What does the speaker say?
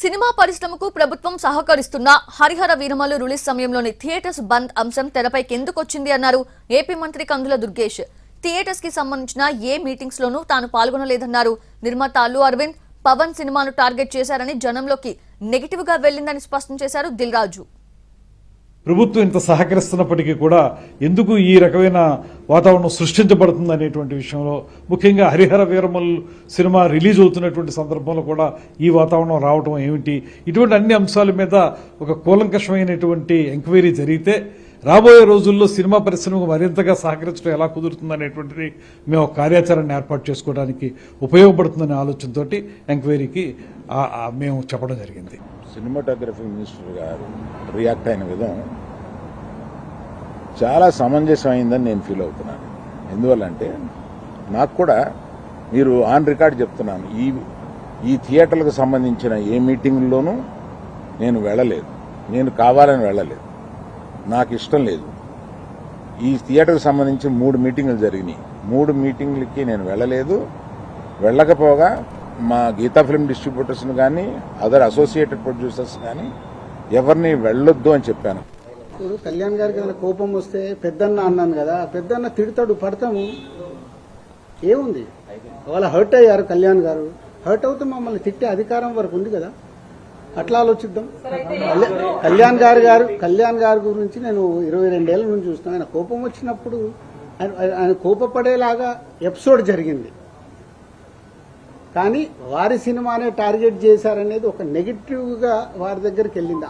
Cinema పరిశ్రమకు ప్రభుత్వం సహకరిస్తున్నా Harihara Veeramallu release సమయంలోని theatres బంద్ అంశం తెరపైకి ఎందుకొచ్చింది అన్నారు ఏపీ మంత్రి కందుల దుర్గేష్. థియేటర్స్ కి సంబంధించిన ఏ మీటింగ్స్ లోనూ తాను పాల్గొనలేదన్నారు. నిర్మాత అల్లు అరవింద్ పవన్ సినిమాను టార్గెట్ చేశారని జనంలోకి నెగిటివ్ గా వెళ్లిందని స్పష్టం చేశారు దిల్ రాజు. ప్రభుత్వం ఇంత సహకరిస్తున్నప్పటికీ కూడా ఎందుకు ఈ రకమైన వాతావరణం సృష్టించబడుతుంది అనేటువంటి విషయంలో, ముఖ్యంగా హరిహర వీరమల్లు సినిమా రిలీజ్ అవుతున్నటువంటి సందర్భంలో కూడా ఈ వాతావరణం రావడం ఏమిటి, ఇటువంటి అన్ని అంశాల మీద ఒక కూలంకషమైనటువంటి ఎంక్వైరీ జరిగితే రాబోయే రోజుల్లో సినిమా పరిశ్రమకు మరింతగా సహకరించడం ఎలా కుదురుతుంది అనేటువంటిది మేము ఒక కార్యాచరణ ఏర్పాటు చేసుకోవడానికి ఉపయోగపడుతుందనే ఆలోచనతో ఎంక్వైరీకి మేము చెప్పడం జరిగింది. సినిమాటోగ్రఫీ మినిస్టర్ గారు రియాక్ట్ అయిన విధం చాలా సమంజసమైందని నేను ఫీల్ అవుతున్నాను. ఎందువల్లంటే నాకు కూడా మీరు ఆన్ రికార్డ్ చెప్తున్నాను, ఈ థియేటర్లకు సంబంధించిన ఏ మీటింగ్లోనూ నేను వెళ్ళలేదు. నేను కావాలని వెళ్ళలేదు, నాకు ఇష్టం లేదు. ఈ థియేటర్కి సంబంధించి 3 మీటింగులు జరిగినాయి. 3 మీటింగులకి నేను వెళ్ళలేదు. వెళ్ళకపోగా మా గీతా ఫిల్మ్ డిస్ట్రిబ్యూటర్స్ని కానీ అదర్ అసోసియేటెడ్ ప్రొడ్యూసర్స్ కానీ ఎవరిని వెళ్ళొద్దు అని చెప్పాను. ఇప్పుడు కళ్యాణ్ గారికి ఏదైనా కోపం వస్తే పెద్దన్న అన్నాను కదా, పెద్దన్న తిడతాడు, పడతాము, ఏముంది. వాళ్ళ హర్ట్ అయ్యారు, కళ్యాణ్ గారు హర్ట్ అవుతే మమ్మల్ని తిట్టే అధికారం వరకు ఉంది కదా, అట్లా ఆలోచిద్దాం. కళ్యాణ్ గారి గురించి నేను 22 ఏళ్ల నుంచి చూస్తున్నాను. ఆయన కోపం వచ్చినప్పుడు ఆయన కోపపడేలాగా ఎపిసోడ్ జరిగింది, కానీ వారి సినిమానే టార్గెట్ చేశారనేది ఒక నెగిటివ్ గా వారి దగ్గరికి వెళ్ళింది.